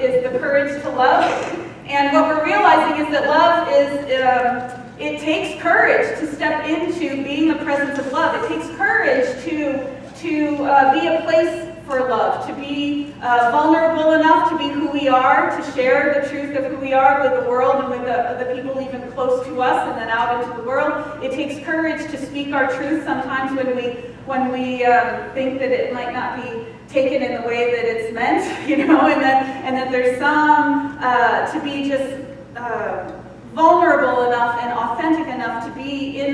is the courage to love. And what we're realizing is that love is, it takes courage to step into being the presence of love. It takes courage to be a place for love, to be vulnerable enough to be who we are, to share the truth of who we are with the world and with the people even close to us and then out into the world. It takes courage to speak our truth sometimes when we think that it might not be taken in the way that it's meant, you know, and that there's some to be just vulnerable enough and authentic enough to be in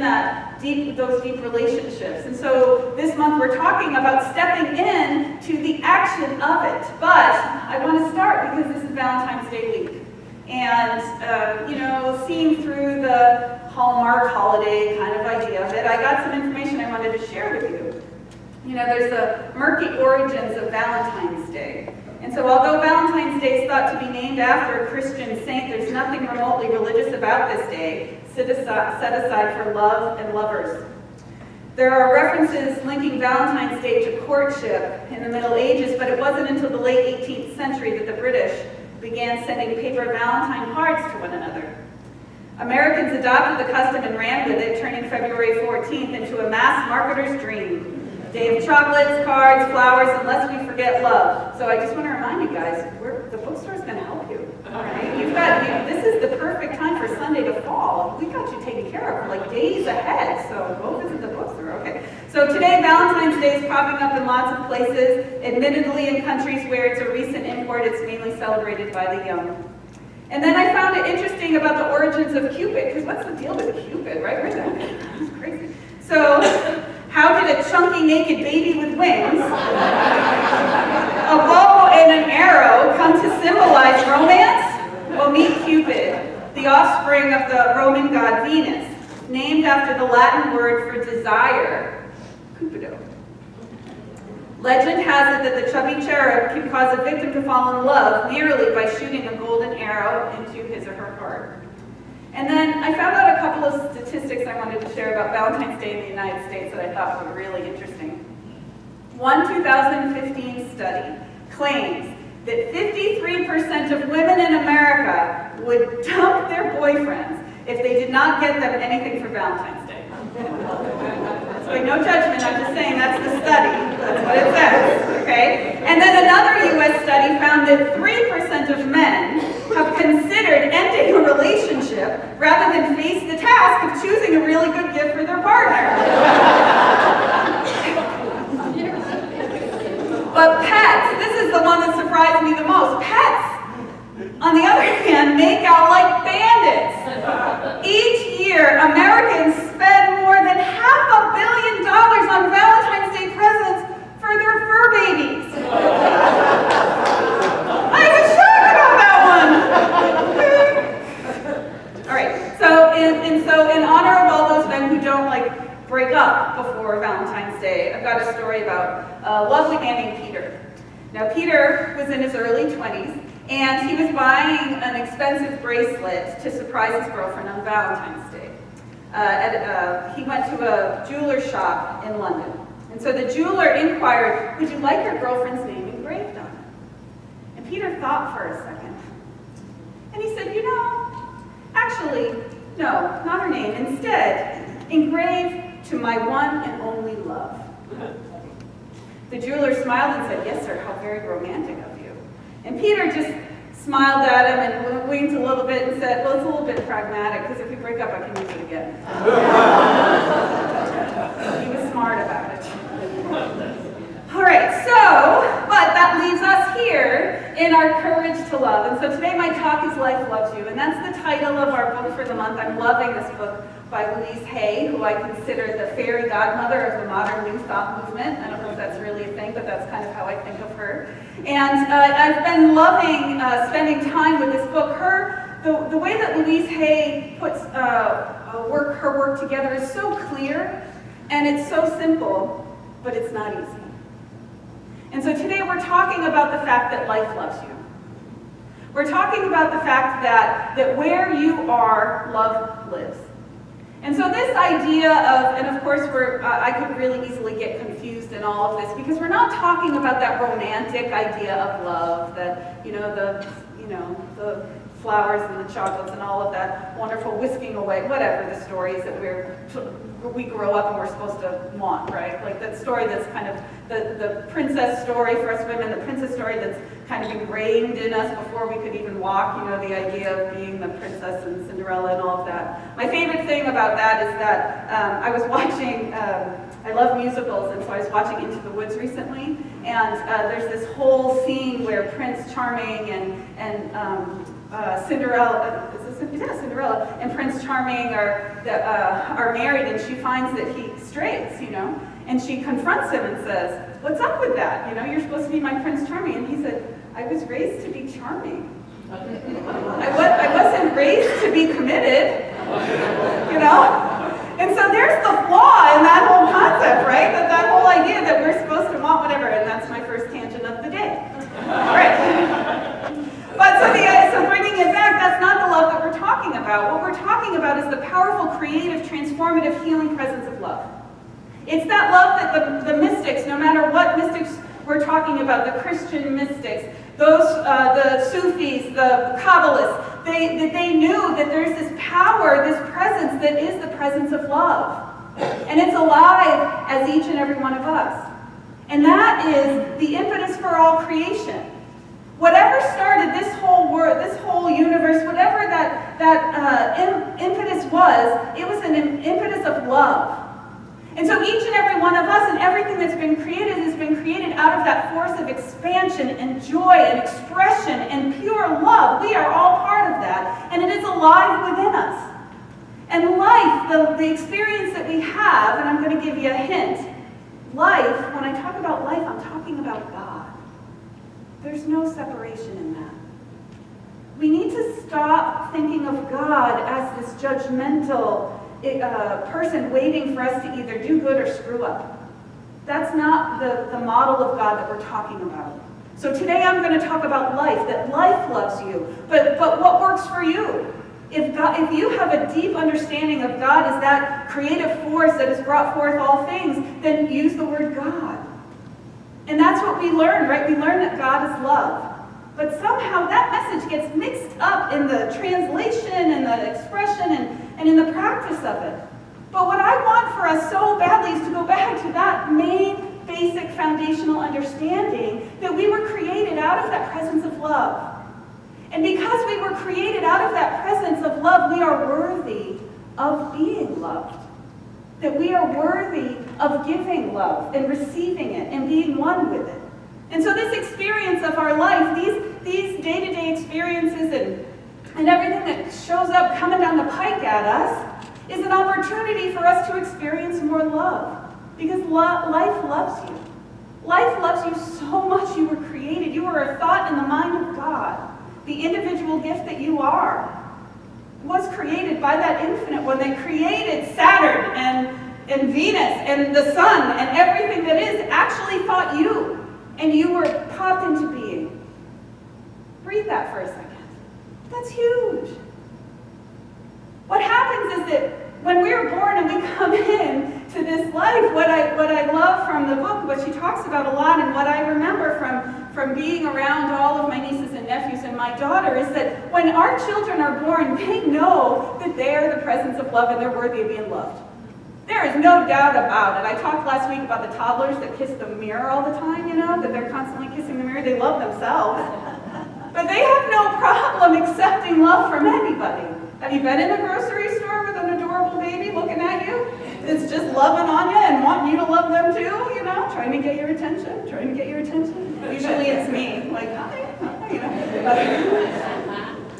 those deep relationships. And so this month we're talking about stepping in to the action of it. But I want to start because this is Valentine's Day week. And, you know, seeing through the Hallmark holiday kind of idea of it, I got some information I wanted to share with you. You know, there's the murky origins of Valentine's Day. And so although Valentine's Day is thought to be named after a Christian saint, there's nothing remotely religious about this day set aside for love and lovers. There are references linking Valentine's Day to courtship in the Middle Ages, but it wasn't until the late 18th century that the British began sending paper Valentine cards to one another. Americans adopted the custom and ran with it, turning February 14th into a mass marketer's dream. Day of chocolates, cards, flowers, and lest we forget love. So I just want to remind you guys, the bookstore is going to help you. All right? This is the perfect time for Sunday to fall. We got you taken care of like days ahead. So go visit the bookstore. Okay. So today, Valentine's Day is popping up in lots of places. Admittedly, in countries where it's a recent import, it's mainly celebrated by the young. And then I found it interesting about the origins of Cupid, because what's the deal with Cupid, right? Where's that? It's crazy. So, how did a chunky naked baby with wings, a bow and an arrow come to symbolize romance? Well, meet Cupid, the offspring of the Roman god Venus, named after the Latin word for desire, cupido. Legend has it that the chubby cherub can cause a victim to fall in love merely by shooting a golden arrow into his or her heart. And then I found out a couple of statistics I wanted to share about Valentine's Day in the United States that I thought were really interesting. One 2015 study claims that 53% of women in America would dump their boyfriends if they did not get them anything for Valentine's Day. So no judgment, I'm just saying that's the study. That's what it says, okay? And then another U.S. study found that 3% of men have considered ending a relationship rather than face the task of choosing a really good gift for their partner. But pets, this is the one that surprised me the most. Pets, on the other hand, make out like bandits. Each year, Americans spend more than $500 million on Valentine's Day presents for their fur babies. I was shocked about that one. All right, so in honor of all those men who don't break up before Valentine's Day, I've got a story about a lovely man named Peter. Now, Peter was in his early 20s, and he was buying an expensive bracelet to surprise his girlfriend on Valentine's Day. He went to a jeweler's shop in London. And so the jeweler inquired, would you like your girlfriend's name engraved on it? And Peter thought for a second. And he said, you know, actually, no, not her name. Instead, engrave to my one and only love. The jeweler smiled and said, yes, sir, how very romantic of you. And Peter just smiled at him and winked a little bit and said, well, it's a little bit pragmatic, because if we break up, I can use it again. He was smart about it. All right, but that leaves us here in our courage to love. And so today my talk is Life Loves You, and that's the title of our book for the month. I'm loving this book by Louise Hay, who I consider the fairy godmother of the modern New Thought movement. I don't know if that's really a thing, but that's kind of how I think of her. And I've been loving spending time with this book. The way that Louise Hay puts her work together is so clear, and it's so simple, but it's not easy. And so today we're talking about the fact that life loves you. We're talking about the fact that where you are, love lives. And so this idea of, and of course I could really easily get confused in all of this, because we're not talking about that romantic idea of love love, that, the flowers and the chocolates and all of that wonderful whisking away, whatever the stories that we grow up and we're supposed to want, right? Like that story that's kind of the princess story for us women, the princess story that's kind of ingrained in us before we could even walk, the idea of being the princess and Cinderella and all of that. My favorite thing about that is that I was watching, I love musicals, and so I was watching Into the Woods recently, and there's this whole scene where Prince Charming and Cinderella, Cinderella and Prince Charming are married, and she finds that he strays, and she confronts him and says, "What's up with that? You're supposed to be my Prince Charming." And he said, "I was raised to be charming. I wasn't raised to be committed." And so there's the flaw in that whole concept, right? That whole idea that we're supposed to want whatever, and that's my first tangent of the day. All right. But so bringing it back, that's not the love that we're talking about. What we're talking about is the powerful, creative, transformative, healing presence of love. It's that love that the mystics, no matter what mystics we're talking about, the Christian mystics, those, the Sufis, the Kabbalists, they knew that there's this power, this presence that is the presence of love. And it's alive as each and every one of us. And that is the impetus for all creation. Whatever started this whole world, this whole universe, whatever that impetus was, it was an impetus of love. And so each and every one of us and everything that's been created has been created out of that force of expansion and joy and expression and pure love. We are all part of that, and it is alive within us. And life, the experience that we have, and I'm going to give you a hint, life, when I talk about life, I'm talking about God. There's no separation in that. We need to stop thinking of God as this judgmental person waiting for us to either do good or screw up. That's not the model of God that we're talking about. So today I'm going to talk about life, that life loves you. But what works for you? If you have a deep understanding of God as that creative force that has brought forth all things, then use the word God. And that's what we learn, right? We learn that God is love. But somehow that message gets mixed up in the translation and the expression and in the practice of it. But what I want for us so badly is to go back to that main, basic, foundational understanding that we were created out of that presence of love. And because we were created out of that presence of love, we are worthy of being loved. That we are worthy of giving love and receiving it and being one with it. And so this experience of our life, these day-to-day experiences and everything that shows up coming down the pike at us is an opportunity for us to experience more love. Because life loves you. Life loves you so much. You were created. You were a thought in the mind of God. The individual gift that you are was created by that infinite one. They created Saturn and Venus and the sun and everything that is actually thought you. And you were popped into being. Breathe that for a second. That's huge. What happens is that when we're born and we come in to this life, what I love from the book, what she talks about a lot, and what I remember from being around all of my nieces and nephews and my daughter, is that when our children are born, they know that they are the presence of love and they're worthy of being loved. There is no doubt about it. I talked last week about the toddlers that kiss the mirror all the time, that they're constantly kissing the mirror. They love themselves. But they have no problem accepting love from anybody. Have you been in the grocery store with an adorable baby looking at you? It's just loving on you and wanting you to love them too, trying to get your attention, Usually it's me, like, hi.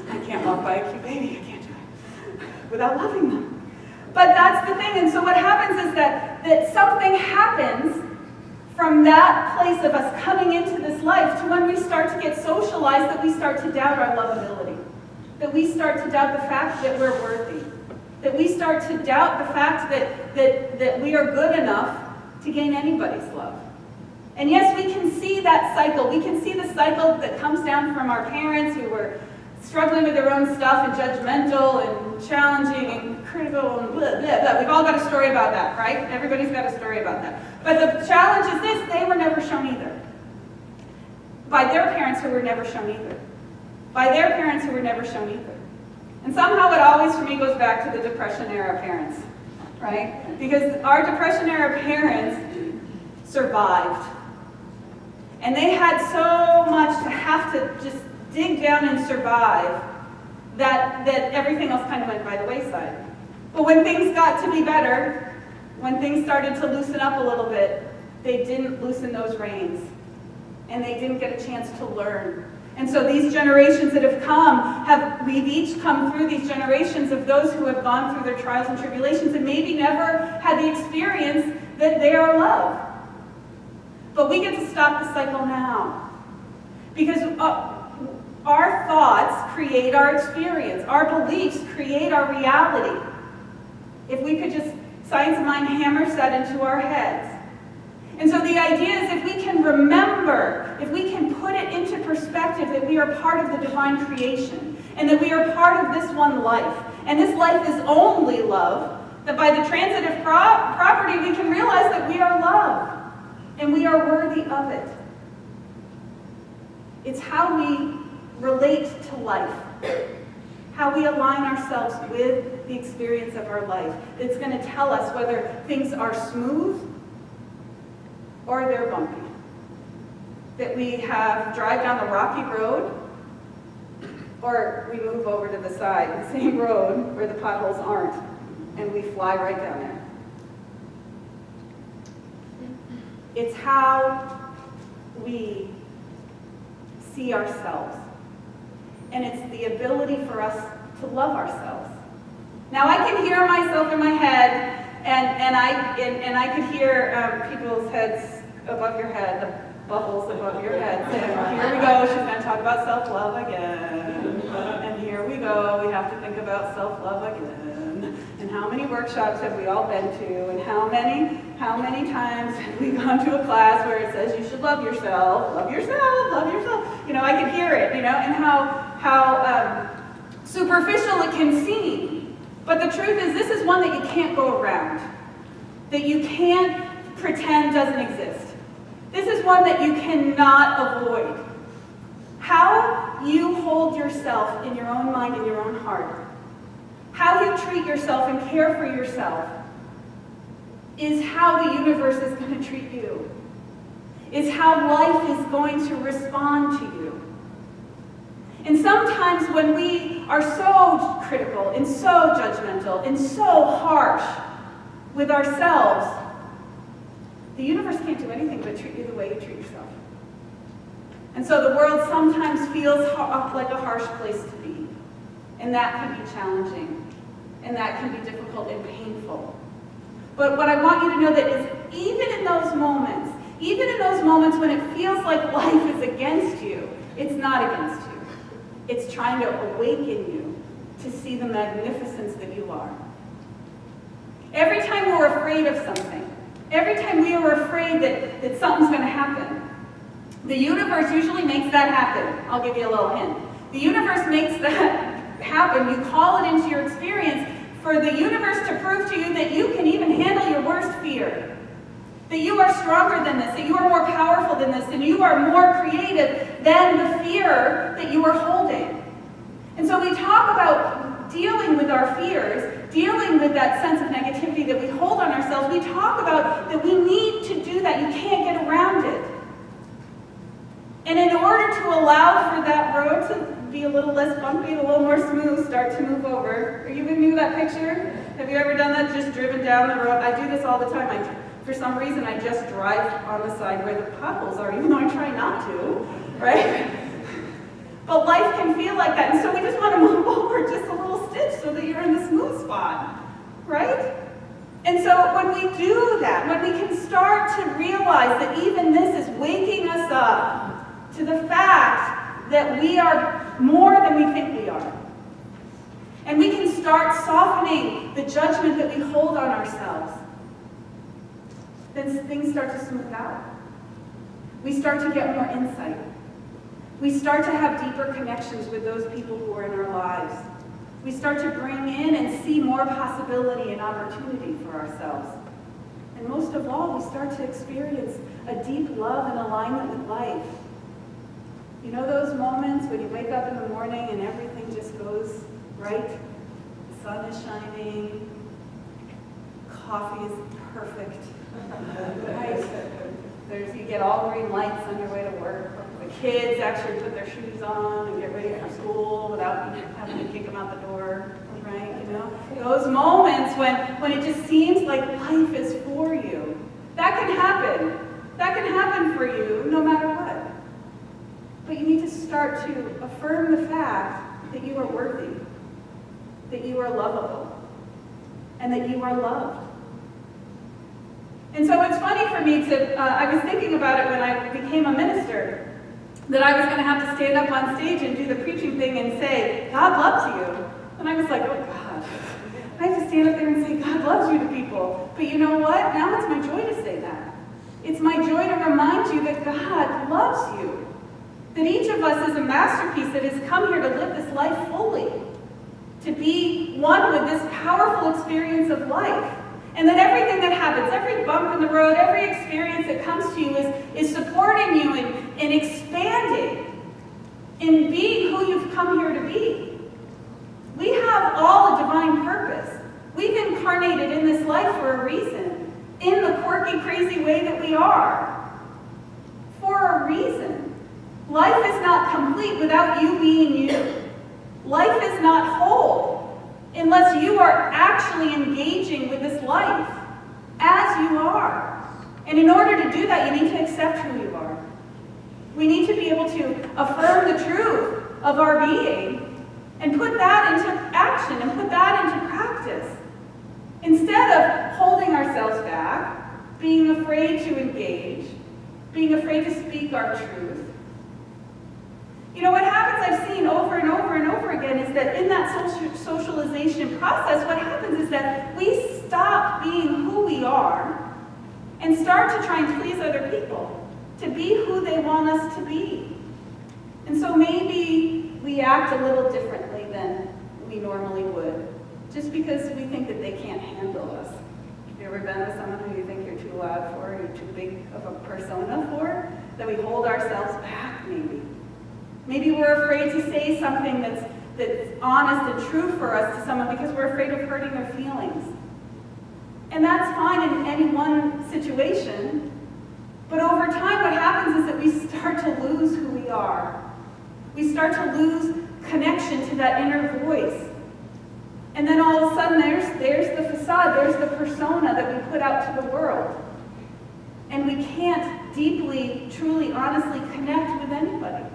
I can't walk by a cute baby, I can't do it without loving them. But that's the thing, and so what happens is that something happens from that place of us coming into this life to when we start to get socialized, that we start to doubt our lovability. That we start to doubt the fact that we're worthy. That we start to doubt the fact that we are good enough to gain anybody's love. And yes, we can see that cycle. We can see the cycle that comes down from our parents who were struggling with their own stuff and judgmental and challenging and critical and blah, blah, blah. We've all got a story about that, right? Everybody's got a story about that. But the challenge is this: they were never shown either. by their parents who were never shown either. By their parents who were never shown either. And somehow it always, for me, goes back to the Depression-era parents, right? Because our Depression-era parents survived. And they had so much to have to just dig down and survive that everything else kind of went by the wayside. But when things got to be better, when things started to loosen up a little bit, they didn't loosen those reins. And they didn't get a chance to learn. And so these generations that have come, we've each come through these generations of those who have gone through their trials and tribulations and maybe never had the experience that they are loved. But we get to stop the cycle now. Because our thoughts create our experience. Our beliefs create our reality. If we could just, science of mind hammers that into our heads. And so the idea is if we can remember, if we can put it into perspective that we are part of the divine creation, and that we are part of this one life, and this life is only love, that by the transitive property we can realize that we are love, and we are worthy of it. It's how we relate to life, how we align ourselves with the experience of our life. It's going to tell us whether things are smooth or they're bumpy. That we drive down the rocky road, or we move over to the side, the same road where the potholes aren't, and we fly right down there. It's how we see ourselves. And it's the ability for us to love ourselves. Now I can hear myself in my head, and I could hear people's heads above your head, the bubbles above your head, saying, here we go, she's going to talk about self-love again. And here we go, we have to think about self-love again. And how many workshops have we all been to, and how many times have we gone to a class where it says you should love yourself, love yourself, love yourself. You know, I could hear it, you know, and how superficial it can seem. But the truth is, this is one that you can't go around, that you can't pretend doesn't exist. This is one that you cannot avoid. How you hold yourself in your own mind and your own heart, how you treat yourself and care for yourself, is how the universe is going to treat you, is how life is going to respond to you. And sometimes when we are so critical and so judgmental and so harsh with ourselves, the universe can't do anything but treat you the way you treat yourself. And so the world sometimes feels like a harsh place to be. And that can be challenging. And that can be difficult and painful. But what I want you to know that is even in those moments when it feels like life is against you, it's not against you. It's trying to awaken you to see the magnificence that you are. Every time we're afraid of something, every time we are afraid that something's going to happen, the universe usually makes that happen. I'll give you a little hint. The universe makes that happen. You call it into your experience for the universe to prove to you that you can even handle your worst fear. That you are stronger than this, that you are more powerful than this, and you are more creative than the fear that you are holding. And so we talk about dealing with our fears, dealing with that sense of negativity that we hold on ourselves. We talk about that we need to do that. You can't get around it. And in order to allow for that road to be a little less bumpy, a little more smooth, start to move over. Are you with me with that picture? Have you ever done that, just driven down the road? I do this all the time. For some reason, I just drive on the side where the potholes are, even though I try not to, right? But life can feel like that, and so we just want to move over just a little stitch so that you're in the smooth spot, right? And so when we do that, when we can start to realize that even this is waking us up to the fact that we are more than we think we are, and we can start softening the judgment that we hold on ourselves, then things start to smooth out. We start to get more insight. We start to have deeper connections with those people who are in our lives. We start to bring in and see more possibility and opportunity for ourselves. And most of all, we start to experience a deep love and alignment with life. You know those moments when you wake up in the morning and everything just goes right? The sun is shining, coffee is perfect, right? You get all green lights on your way to work. The kids actually put their shoes on and get ready for school without having to kick them out the door, right? You know, those moments when it just seems like life is for you. That can happen. That can happen for you no matter what. But you need to start to affirm the fact that you are worthy, that you are lovable, and that you are loved. And so it's funny for me I was thinking about it when I became a minister, that I was going to have to stand up on stage and do the preaching thing and say, God loves you. And I was like, oh God, I have to stand up there and say, God loves you to people. But you know what? Now it's my joy to say that. It's my joy to remind you that God loves you. That each of us is a masterpiece that has come here to live this life fully. To be one with this powerful experience of life. And that everything that happens, every bump in the road, every experience that comes to you is supporting you and expanding in being who you've come here to be. We have all a divine purpose. We've incarnated in this life for a reason, in the quirky, crazy way that we are. For a reason. Life is not complete without you being you. Life is not whole unless you are actually engaging with this life as you are. And in order to do that, you need to accept who you are. We need to be able to affirm the truth of our being and put that into action and put that into practice. Instead of holding ourselves back, being afraid to engage, being afraid to speak our truth. You know, what happens, I've seen over and over and over again, is that in that socialization process, what happens is that we stop being who we are and start to try and please other people, to be who they want us to be. And so maybe we act a little differently than we normally would, just because we think that they can't handle us. Have you ever been with someone who you think you're too loud for, or you're too big of a persona for, that we hold ourselves back maybe? Maybe we're afraid to say something that's honest and true for us to someone because we're afraid of hurting their feelings. And that's fine in any one situation. But over time, what happens is that we start to lose who we are. We start to lose connection to that inner voice. And then all of a sudden, there's the facade, there's the persona that we put out to the world. And we can't deeply, truly, honestly connect with anybody.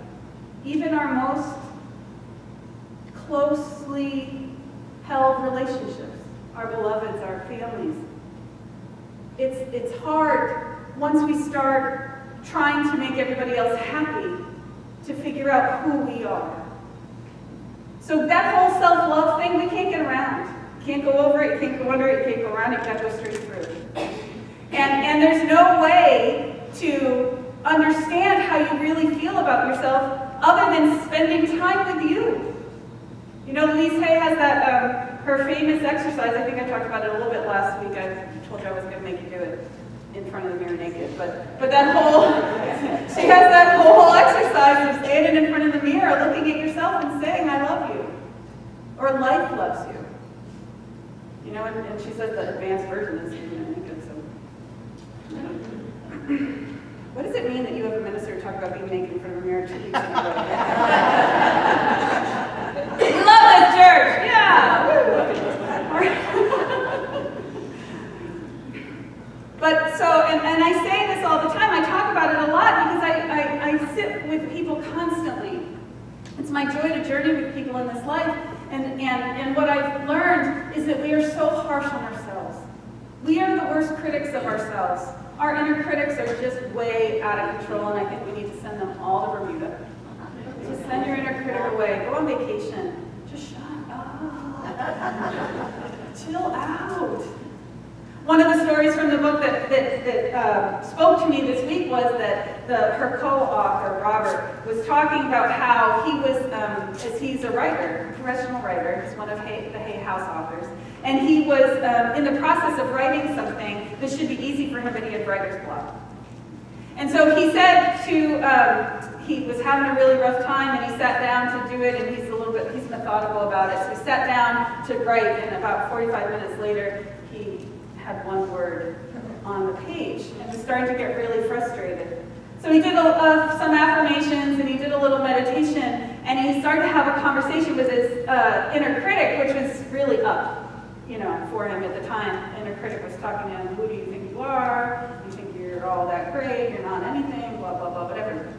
Even our most closely held relationships, our beloveds, our families. It's hard once we start trying to make everybody else happy to figure out who we are. So that whole self-love thing, we can't get around. Can't go over it, you can't go under it, you can't go around it, you can't go straight through. And there's no way to understand how you really feel about yourself other than spending time with you. You know, Louise Hay has that, her famous exercise. I think I talked about it a little bit last week. I told you I was going to make you do it in front of the mirror naked. But that whole, she has that whole exercise of standing in front of the mirror, looking at yourself and saying, I love you. Or life loves you. You know, and she says the advanced version is naked, so. What does it mean that you have a minister talk about being naked in front of a mirror 2 weeks in a row? We love this church! Yeah! But so, and I say this all the time, I talk about it a lot because I sit with people constantly. It's my joy to journey with people in this life. And what I've learned is that we are so harsh on ourselves. We are the worst critics of ourselves. Our inner critics are just way out of control, and I think we need to send them all to Bermuda. Just send your inner critic away. Go on vacation. Just shut up. Chill out. One of the stories from the book that spoke to me this week was that her co-author, Robert, was talking about how he was, as he's a writer, a professional writer, he's one of the Hay House authors, and he was in the process of writing something that should be easy for him, but he had writer's block. And so he said he was having a really rough time, and he sat down to do it, and he's methodical about it. So he sat down to write, and about 45 minutes later, he had one word on the page, and was starting to get really frustrated. So he did some affirmations, and he did a little meditation, and he started to have a conversation with his inner critic, which was really up, for him at the time. The inner critic was talking to him, who do you think you are? You think you're all that great, you're not anything, blah, blah, blah, whatever.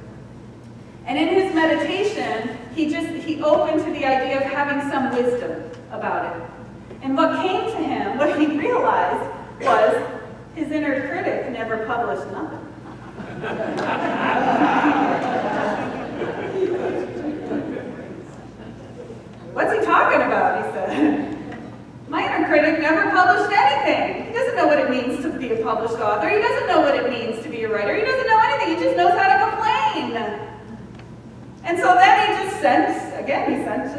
And in his meditation, he opened to the idea of having some wisdom about it. And what came to him, what he realized, was his inner critic never published nothing. What's he talking about, he said. My inner critic never published anything. He doesn't know what it means to be a published author. He doesn't know what it means to be a writer. He doesn't know anything. He just knows how to complain. And so then he sent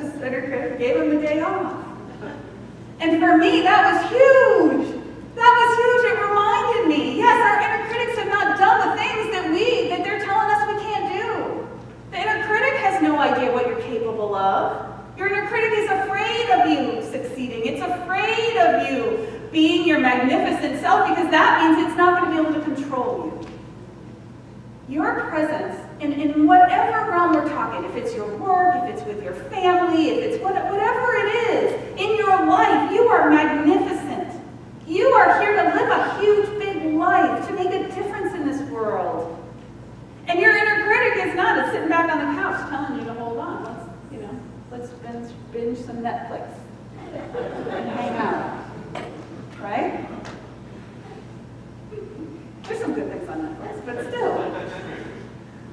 his inner critic, gave him the day off. And for me, that was huge. That was huge. It reminded me, yes, our inner critics have not done the things that they're telling us we can't do. The inner critic has no idea what you're capable of. Your inner critic is afraid of you succeeding. It's afraid of you being your magnificent self, because that means it's not going to be able to control you. Your presence, in whatever realm we're talking, if it's your work, if it's with your family, if it's whatever it is, in your life, you are magnificent. You are here to live a huge, big life, to make a difference in this world. And your inner critic is not. It's sitting back on the couch telling you to hold on. Let's binge some Netflix and hang out, right? There's some good things on Netflix, but still.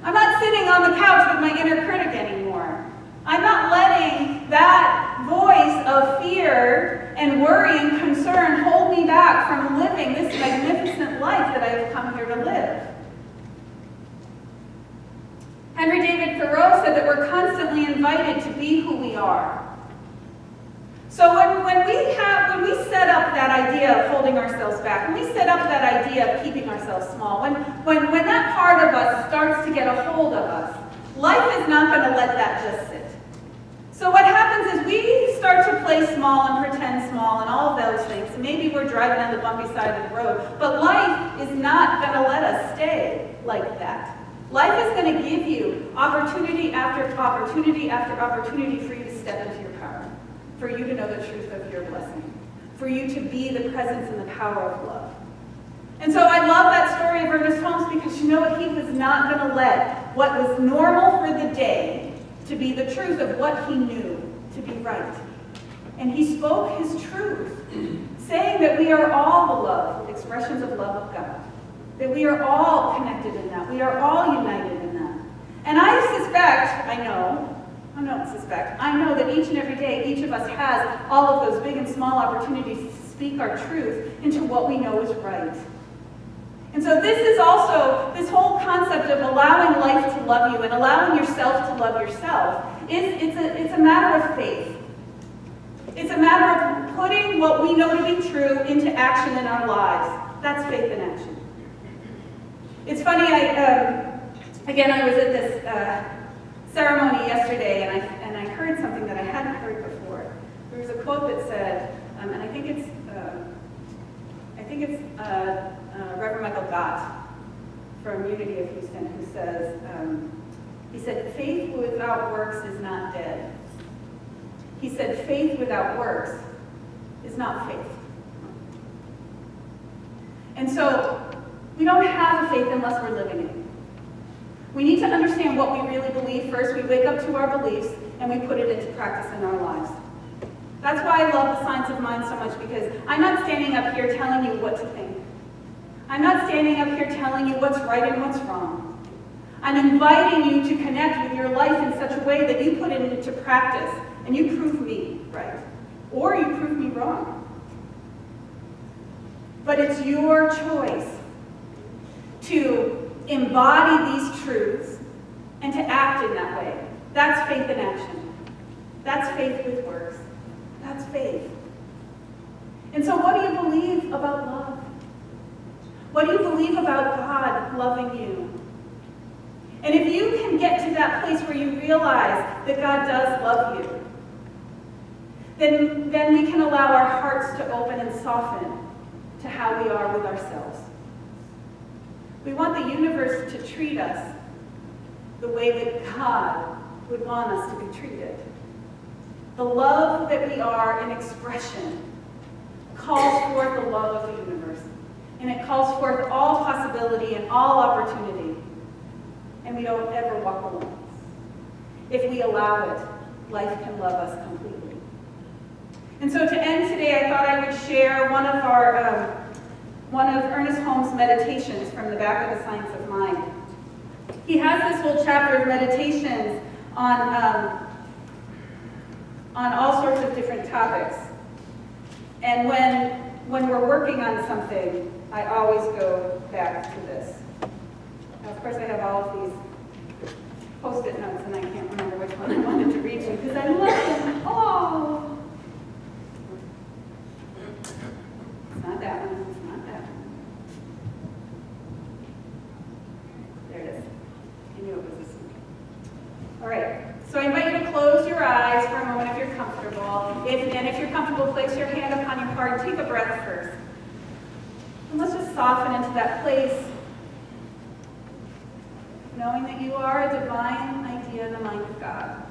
I'm not sitting on the couch with my inner critic anymore. I'm not letting that voice of fear and worry and concern hold me back from living this magnificent life that I have come here to live. Henry David Thoreau said that we're constantly invited to be who we are. So when we set up that idea of holding ourselves back, when we set up that idea of keeping ourselves small, when that part of us starts to get a hold of us, life is not going to let that just sit. So what happens is we start to play small and pretend small and all of those things. Maybe we're driving down the bumpy side of the road, but life is not going to let us stay like that. Life is going to give you opportunity after opportunity after opportunity for you to step into your power, for you to know the truth of your blessing, for you to be the presence and the power of love. And so I love that story of Ernest Holmes, because you know what? He was not going to let what was normal for the day to be the truth of what he knew to be right. And he spoke his truth, saying that we are all the love, expressions of love of God. That we are all connected in that. We are all united in that. And I know that each and every day, each of us has all of those big and small opportunities to speak our truth into what we know is right. And so this is also, this whole concept of allowing life to love you and allowing yourself to love yourself, it's a matter of faith. It's a matter of putting what we know to be true into action in our lives. That's faith in action. It's funny, I was at this ceremony yesterday, and I heard something that I hadn't heard before. There was a quote that said, and I think it's Reverend Michael Gott from Unity of Houston, who says, he said, faith without works is not dead. He said, faith without works is not faith. And so, we don't have a faith unless we're living it. We need to understand what we really believe first. We wake up to our beliefs and we put it into practice in our lives. That's why I love the science of mind so much, because I'm not standing up here telling you what to think. I'm not standing up here telling you what's right and what's wrong. I'm inviting you to connect with your life in such a way that you put it into practice and you prove me right, or you prove me wrong. But it's your choice to embody these truths and to act in that way. That's faith in action. That's faith with works. That's faith. And so what do you believe about love? What do you believe about God loving you? And if you can get to that place where you realize that God does love you, then we can allow our hearts to open and soften to how we are with ourselves. We want the universe to treat us the way that God would want us to be treated. The love that we are in expression calls forth the love of the universe. And it calls forth all possibility and all opportunity. And we don't ever walk alone. If we allow it, life can love us completely. And so to end today, I thought I would share one of Ernest Holmes' meditations from the back of The Science of Mind. He has this whole chapter of meditations on all sorts of different topics. And when we're working on something, I always go back to this. Now, of course, I have all of these Post-it notes, and I can't remember which one I wanted to read to because I love them. Oh! It's not that one. It's not that one. There it is. I knew it was this one. All right. So I invite you to close your eyes for a moment if you're comfortable. If you're comfortable, place your hand upon your heart and take a breath first. And let's just soften into that place, knowing that you are a divine idea in the mind of God.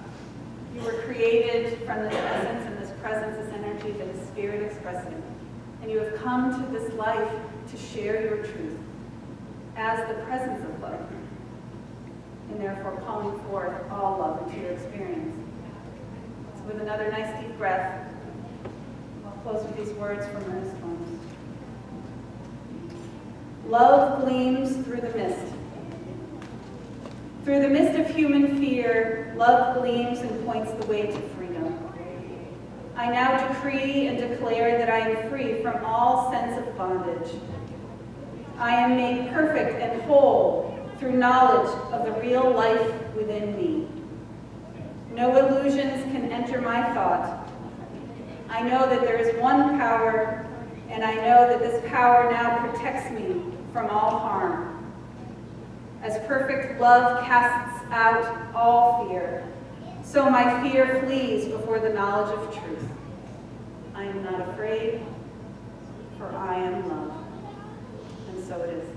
You were created from this essence and this presence, this energy that is Spirit expressing. And you have come to this life to share your truth as the presence of love, and therefore calling forth all love into your experience. So with another nice deep breath, I'll close with these words from Ernest Holmes. Love gleams through the mist. Through the mist of human fear, love gleams and points the way to freedom. I now decree and declare that I am free from all sense of bondage. I am made perfect and whole through knowledge of the real life within me. No illusions can enter my thought. I know that there is one power, and I know that this power now protects me from all harm. As perfect love casts out all fear, so my fear flees before the knowledge of truth. I am not afraid, for I am love. And so it is.